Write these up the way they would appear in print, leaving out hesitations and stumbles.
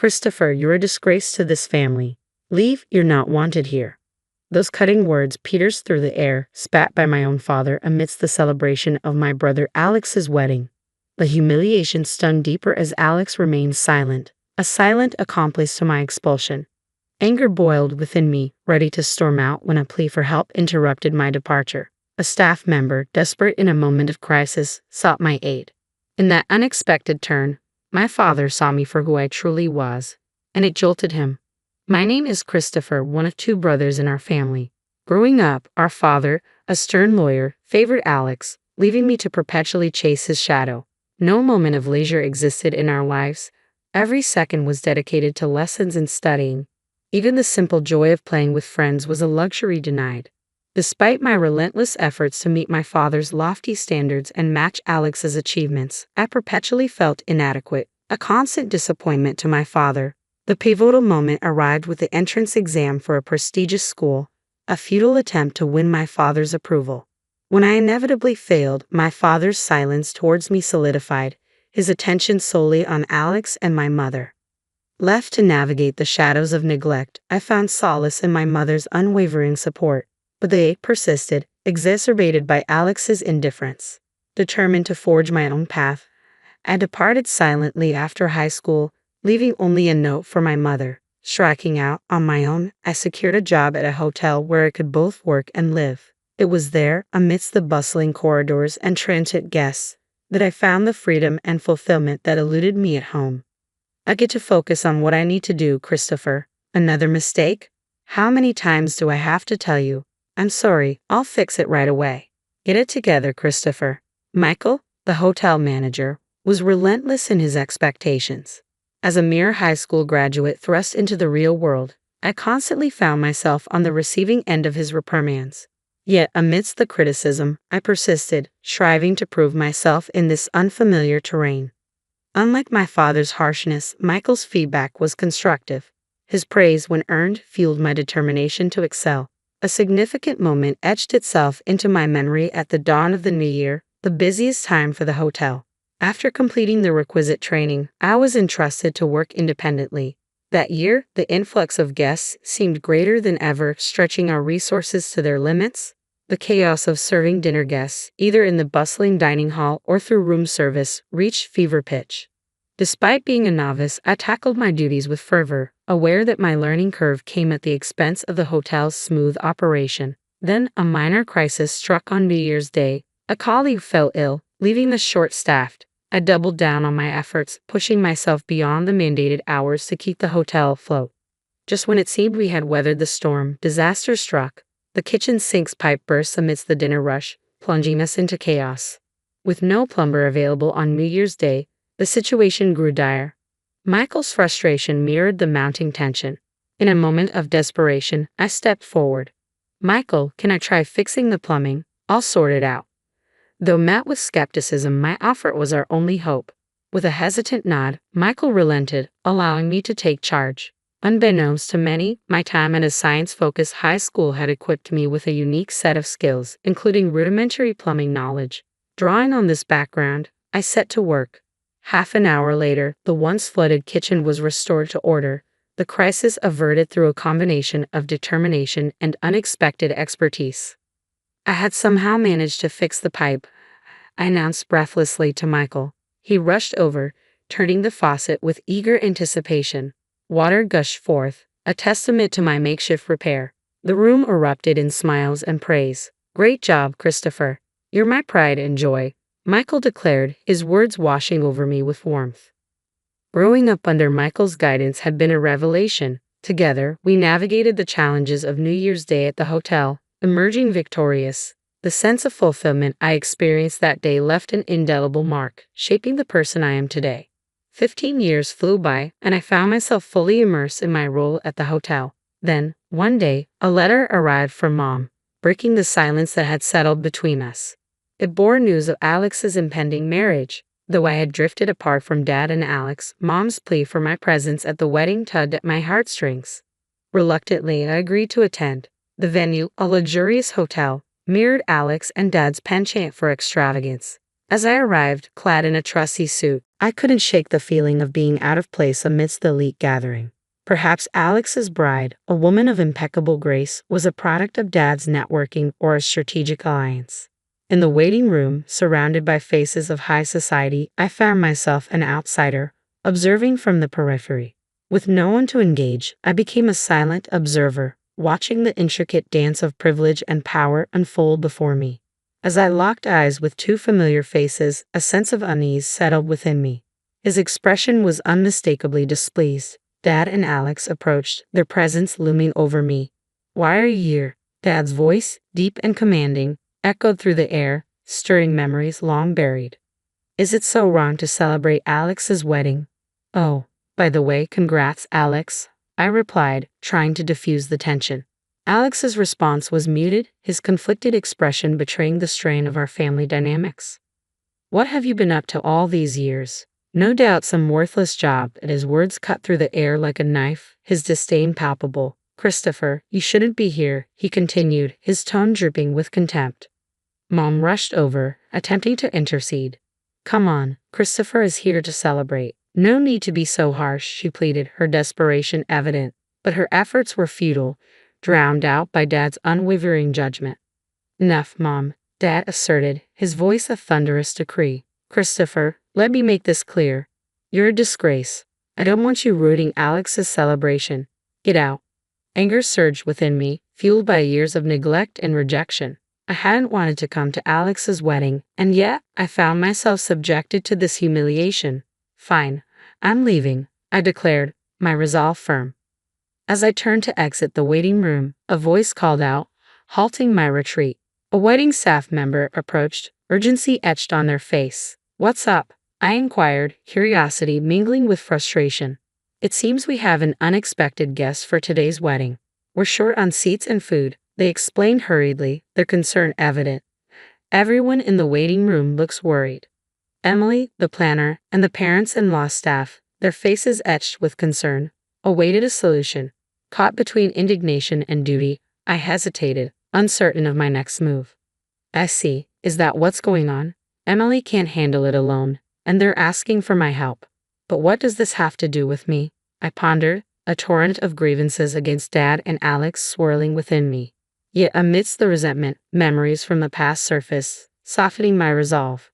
Christopher, you're a disgrace to this family. Leave, you're not wanted here. Those cutting words pierced through the air, spat by my own father amidst the celebration of my brother Alex's wedding. The humiliation stung deeper as Alex remained silent, a silent accomplice to my expulsion. Anger boiled within me, ready to storm out when a plea for help interrupted my departure. A staff member, desperate in a moment of crisis, sought my aid. In that unexpected turn, my father saw me for who I truly was, and it jolted him. My name is Christopher, one of two brothers in our family. Growing up, our father, a stern lawyer, favored Alex, leaving me to perpetually chase his shadow. No moment of leisure existed in our lives. Every second was dedicated to lessons and studying. Even the simple joy of playing with friends was a luxury denied. Despite my relentless efforts to meet my father's lofty standards and match Alex's achievements, I perpetually felt inadequate, a constant disappointment to my father. The pivotal moment arrived with the entrance exam for a prestigious school, a futile attempt to win my father's approval. When I inevitably failed, my father's silence towards me solidified, his attention solely on Alex and my mother. Left to navigate the shadows of neglect, I found solace in my mother's unwavering support. But the ache persisted, exacerbated by Alex's indifference. Determined to forge my own path, I departed silently after high school, leaving only a note for my mother. Striking out on my own, I secured a job at a hotel where I could both work and live. It was there, amidst the bustling corridors and transient guests, that I found the freedom and fulfillment that eluded me at home. I get to focus on what I need to do, Christopher. Another mistake? How many times do I have to tell you? I'm sorry, I'll fix it right away. Get it together, Christopher. Michael, the hotel manager, was relentless in his expectations. As a mere high school graduate thrust into the real world, I constantly found myself on the receiving end of his reprimands. Yet, amidst the criticism, I persisted, striving to prove myself in this unfamiliar terrain. Unlike my father's harshness, Michael's feedback was constructive. His praise, when earned, fueled my determination to excel. A significant moment etched itself into my memory at the dawn of the new year, the busiest time for the hotel. After completing the requisite training, I was entrusted to work independently. That year, the influx of guests seemed greater than ever, stretching our resources to their limits. The chaos of serving dinner guests, either in the bustling dining hall or through room service, reached fever pitch. Despite being a novice, I tackled my duties with fervor, aware that my learning curve came at the expense of the hotel's smooth operation. Then, a minor crisis struck on New Year's Day. A colleague fell ill, leaving us short-staffed. I doubled down on my efforts, pushing myself beyond the mandated hours to keep the hotel afloat. Just when it seemed we had weathered the storm, disaster struck. The kitchen sink's pipe burst amidst the dinner rush, plunging us into chaos. With no plumber available on New Year's Day, the situation grew dire. Michael's frustration mirrored the mounting tension. In a moment of desperation, I stepped forward. Michael, can I try fixing the plumbing? I'll sort it out. Though met with skepticism, my offer was our only hope. With a hesitant nod, Michael relented, allowing me to take charge. Unbeknownst to many, my time at a science-focused high school had equipped me with a unique set of skills, including rudimentary plumbing knowledge. Drawing on this background, I set to work. Half an hour later, the once flooded kitchen was restored to order, the crisis averted through a combination of determination and unexpected expertise. I had somehow managed to fix the pipe, I announced breathlessly to Michael. He rushed over, turning the faucet with eager anticipation. Water gushed forth, a testament to my makeshift repair. The room erupted in smiles and praise. Great job, Christopher. You're my pride and joy, Michael declared, his words washing over me with warmth. Growing up under Michael's guidance had been a revelation. Together, we navigated the challenges of New Year's Day at the hotel, emerging victorious. The sense of fulfillment I experienced that day left an indelible mark, shaping the person I am today. 15 years flew by, and I found myself fully immersed in my role at the hotel. Then, one day, a letter arrived from Mom, breaking the silence that had settled between us. It bore news of Alex's impending marriage. Though I had drifted apart from Dad and Alex, Mom's plea for my presence at the wedding tugged at my heartstrings. Reluctantly, I agreed to attend. The venue, a luxurious hotel, mirrored Alex and Dad's penchant for extravagance. As I arrived, clad in a trusty suit, I couldn't shake the feeling of being out of place amidst the elite gathering. Perhaps Alex's bride, a woman of impeccable grace, was a product of Dad's networking or a strategic alliance. In the waiting room, surrounded by faces of high society, I found myself an outsider, observing from the periphery. With no one to engage, I became a silent observer, watching the intricate dance of privilege and power unfold before me. As I locked eyes with two familiar faces, a sense of unease settled within me. His expression was unmistakably displeased. Dad and Alex approached, their presence looming over me. "Why are you here?" Dad's voice, deep and commanding, echoed through the air, stirring memories long buried. "Is it so wrong to celebrate Alex's wedding?" "Oh, by the way, congrats, Alex," I replied, trying to diffuse the tension. Alex's response was muted, his conflicted expression betraying the strain of our family dynamics. "What have you been up to all these years?" "No doubt some worthless job," and his words cut through the air like a knife, his disdain palpable. "Christopher, you shouldn't be here," he continued, his tone dripping with contempt. Mom rushed over, attempting to intercede. "Come on, Christopher is here to celebrate. No need to be so harsh," she pleaded, her desperation evident. But her efforts were futile, drowned out by Dad's unwavering judgment. "Enough, Mom," Dad asserted, his voice a thunderous decree. "Christopher, let me make this clear. You're a disgrace. I don't want you ruining Alex's celebration. Get out." Anger surged within me, fueled by years of neglect and rejection. I hadn't wanted to come to Alex's wedding, and yet I found myself subjected to this humiliation. "Fine, I'm leaving," I declared, my resolve firm. As I turned to exit the waiting room, a voice called out, halting my retreat. A wedding staff member approached, urgency etched on their face. "What's up?" I inquired, curiosity mingling with frustration. "It seems we have an unexpected guest for today's wedding. We're short on seats and food," they explained hurriedly, their concern evident. Everyone in the waiting room looks worried. Emily, the planner, and the parents-in-law staff, their faces etched with concern, awaited a solution. Caught between indignation and duty, I hesitated, uncertain of my next move. "I see. Is that what's going on? Emily can't handle it alone, and they're asking for my help. But what does this have to do with me?" I pondered, a torrent of grievances against Dad and Alex swirling within me. Yet amidst the resentment, memories from the past surfaced, softening my resolve.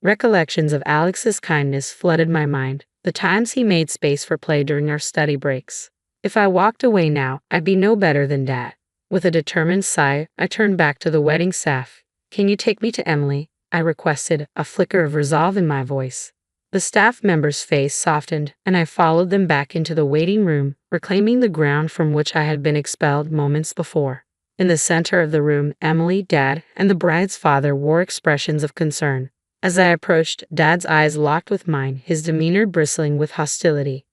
Recollections of Alex's kindness flooded my mind, the times he made space for play during our study breaks. If I walked away now, I'd be no better than Dad. With a determined sigh, I turned back to the wedding staff. "Can you take me to Emily?" I requested, a flicker of resolve in my voice. The staff member's face softened, and I followed them back into the waiting room, reclaiming the ground from which I had been expelled moments before. In the center of the room, Emily, Dad, and the bride's father wore expressions of concern. As I approached, Dad's eyes locked with mine, his demeanor bristling with hostility.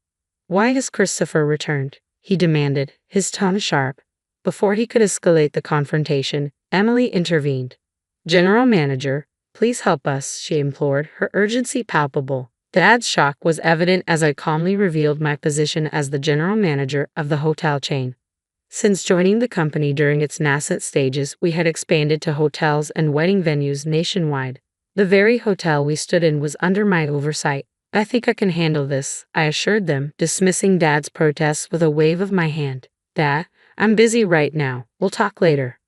"Why has Christopher returned?" he demanded, his tone sharp. Before he could escalate the confrontation, Emily intervened. "General Manager, please help us," she implored, her urgency palpable. Dad's shock was evident as I calmly revealed my position as the general manager of the hotel chain. Since joining the company during its nascent stages, we had expanded to hotels and wedding venues nationwide. The very hotel we stood in was under my oversight. "I think I can handle this," I assured them, dismissing Dad's protests with a wave of my hand. "Dad, I'm busy right now. We'll talk later."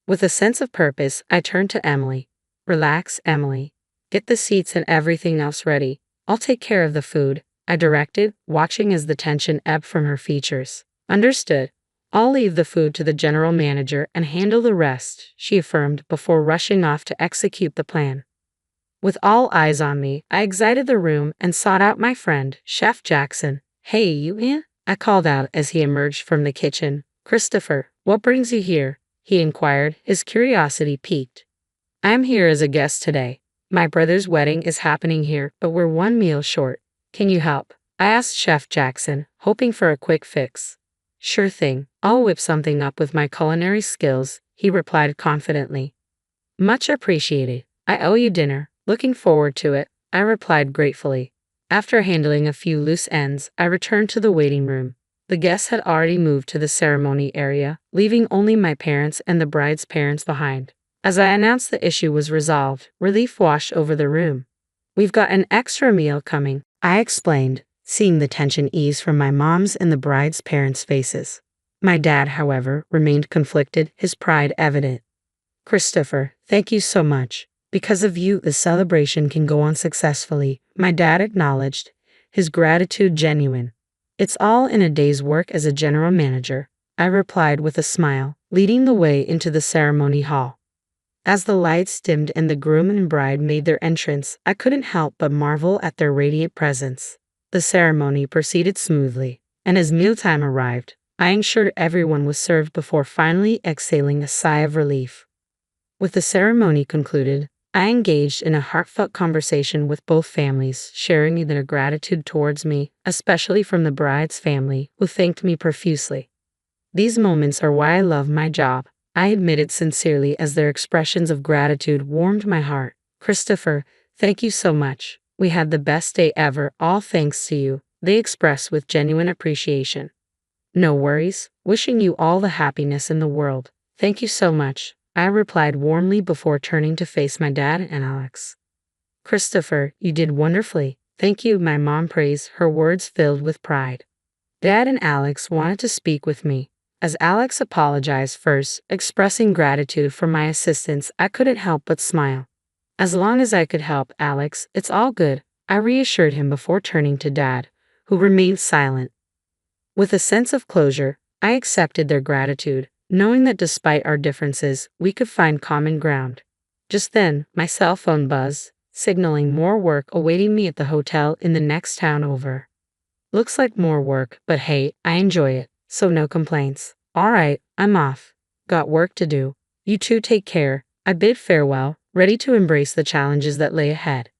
With a sense of purpose, I turned to Emily. "Relax, Emily. Get the seats and everything else ready. I'll take care of the food," I directed, watching as the tension ebbed from her features. "Understood. I'll leave the food to the general manager and handle the rest," she affirmed before rushing off to execute the plan. With all eyes on me, I exited the room and sought out my friend, Chef Jackson. "Hey, you in?" I called out as he emerged from the kitchen. "Christopher, what brings you here?" he inquired, his curiosity piqued. "I'm here as a guest today. My brother's wedding is happening here, but we're one meal short. Can you help?" I asked Chef Jackson, hoping for a quick fix. "Sure thing. I'll whip something up with my culinary skills," he replied confidently. "Much appreciated. I owe you dinner. Looking forward to it," I replied gratefully. After handling a few loose ends, I returned to the waiting room. The guests had already moved to the ceremony area, leaving only my parents and the bride's parents behind. As I announced the issue was resolved, relief washed over the room. "We've got an extra meal coming," I explained, seeing the tension ease from my mom's and the bride's parents' faces. My dad, however, remained conflicted, his pride evident. "Christopher, thank you so much. Because of you, the celebration can go on successfully," my dad acknowledged, his gratitude genuine. "It's all in a day's work as a general manager," I replied with a smile, leading the way into the ceremony hall. As the lights dimmed and the groom and bride made their entrance, I couldn't help but marvel at their radiant presence. The ceremony proceeded smoothly, and as mealtime arrived, I ensured everyone was served before finally exhaling a sigh of relief. With the ceremony concluded, I engaged in a heartfelt conversation with both families, sharing their gratitude towards me, especially from the bride's family, who thanked me profusely. "These moments are why I love my job," I admitted sincerely as their expressions of gratitude warmed my heart. "Christopher, thank you so much. We had the best day ever, all thanks to you," they expressed with genuine appreciation. "No worries. Wishing you all the happiness in the world. Thank you so much," I replied warmly before turning to face my dad and Alex. "Christopher, you did wonderfully. Thank you," my mom praised, her words filled with pride. Dad and Alex wanted to speak with me. As Alex apologized first, expressing gratitude for my assistance, I couldn't help but smile. "As long as I could help, Alex, it's all good," I reassured him before turning to Dad, who remained silent. With a sense of closure, I accepted their gratitude, knowing that despite our differences, we could find common ground. Just then, my cell phone buzzed, signaling more work awaiting me at the hotel in the next town over. Looks like more work, but hey, I enjoy it, so no complaints. "All right, I'm off. Got work to do. You two take care," I bid farewell, ready to embrace the challenges that lay ahead.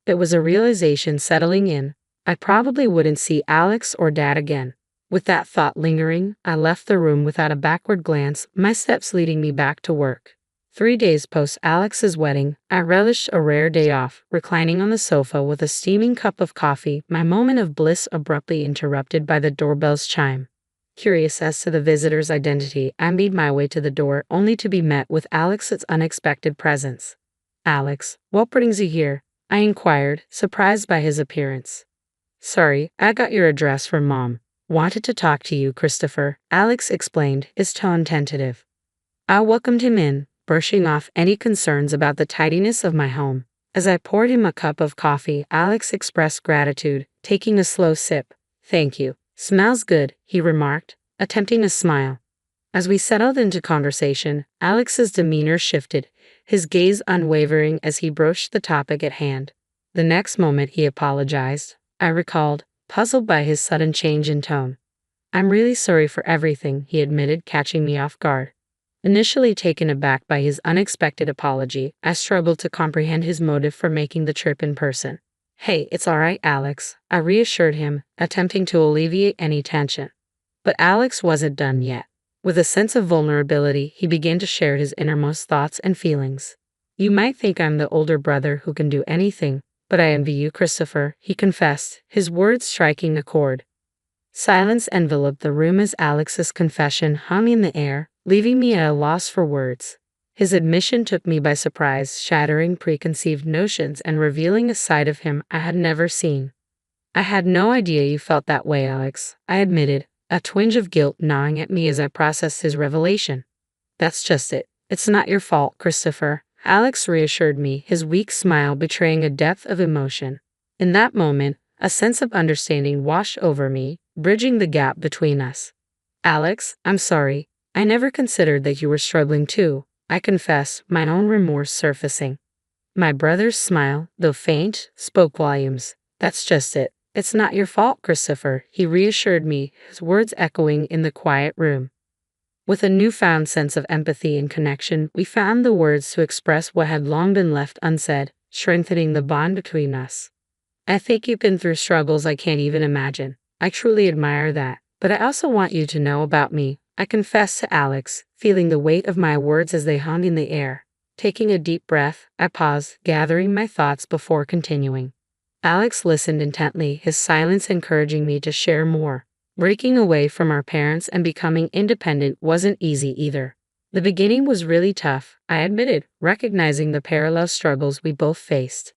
It was a realization settling in. I probably wouldn't see Alex or Dad again. With that thought lingering, I left the room without a backward glance, my steps leading me back to work. 3 days post Alex's wedding, I relished a rare day off, reclining on the sofa with a steaming cup of coffee, my moment of bliss abruptly interrupted by the doorbell's chime. Curious as to the visitor's identity, I made my way to the door, only to be met with Alex's unexpected presence. "Alex, what brings you here?" I inquired, surprised by his appearance. "Sorry, I got your address from Mom. Wanted to talk to you, Christopher," Alex explained, his tone tentative. I welcomed him in, brushing off any concerns about the tidiness of my home. As I poured him a cup of coffee, Alex expressed gratitude, taking a slow sip. "Thank you. Smells good," he remarked, attempting a smile. As we settled into conversation, Alex's demeanor shifted, his gaze unwavering as he broached the topic at hand. The next moment he apologized, I recalled, puzzled by his sudden change in tone. "I'm really sorry for everything," he admitted, catching me off guard. Initially taken aback by his unexpected apology, I struggled to comprehend his motive for making the trip in person. "Hey, it's all right, Alex," I reassured him, attempting to alleviate any tension. But Alex wasn't done yet. With a sense of vulnerability, he began to share his innermost thoughts and feelings. "You might think I'm the older brother who can do anything, but I envy you, Christopher," he confessed, his words striking a chord. Silence enveloped the room as Alex's confession hung in the air, leaving me at a loss for words. His admission took me by surprise, shattering preconceived notions and revealing a side of him I had never seen. "I had no idea you felt that way, Alex," I admitted, a twinge of guilt gnawing at me as I processed his revelation. "That's just it. It's not your fault, Christopher," Alex reassured me, his weak smile betraying a depth of emotion. In that moment, a sense of understanding washed over me, bridging the gap between us. "Alex, I'm sorry. I never considered that you were struggling too," I confessed, my own remorse surfacing. My brother's smile, though faint, spoke volumes. "That's just it. It's not your fault, Christopher," he reassured me, his words echoing in the quiet room. With a newfound sense of empathy and connection, we found the words to express what had long been left unsaid, strengthening the bond between us. "I think you've been through struggles I can't even imagine. I truly admire that. But I also want you to know about me," I confessed to Alex, feeling the weight of my words as they hung in the air. Taking a deep breath, I paused, gathering my thoughts before continuing. Alex listened intently, his silence encouraging me to share more. Breaking away from our parents and becoming independent wasn't easy either. The beginning was really tough, I admitted, recognizing the parallel struggles we both faced.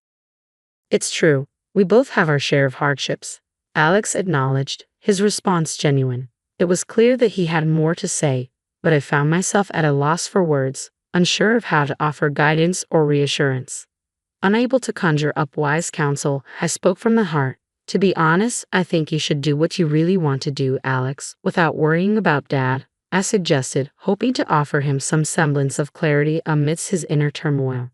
It's true, we both have our share of hardships, Alex acknowledged, his response genuine. It was clear that he had more to say, but I found myself at a loss for words, unsure of how to offer guidance or reassurance. Unable to conjure up wise counsel, I spoke from the heart. To be honest, I think you should do what you really want to do, Alex, without worrying about Dad, I suggested, hoping to offer him some semblance of clarity amidst his inner turmoil.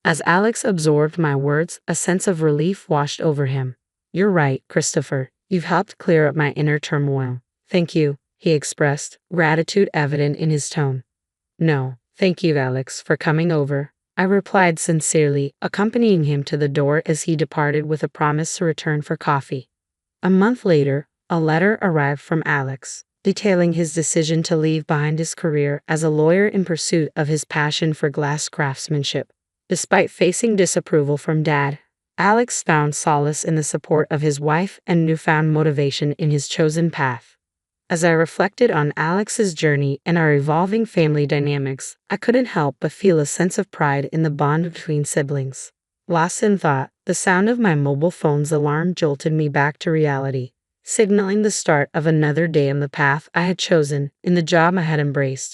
As Alex absorbed my words, a sense of relief washed over him. You're right, Christopher. You've helped clear up my inner turmoil. Thank you, he expressed, gratitude evident in his tone. No, thank you, Alex, for coming over, I replied sincerely, accompanying him to the door as he departed with a promise to return for coffee. A month later, a letter arrived from Alex, detailing his decision to leave behind his career as a lawyer in pursuit of his passion for glass craftsmanship. Despite facing disapproval from Dad, Alex found solace in the support of his wife and newfound motivation in his chosen path. As I reflected on Alex's journey and our evolving family dynamics, I couldn't help but feel a sense of pride in the bond between siblings. Lost in thought, the sound of my mobile phone's alarm jolted me back to reality, signaling the start of another day on the path I had chosen, in the job I had embraced.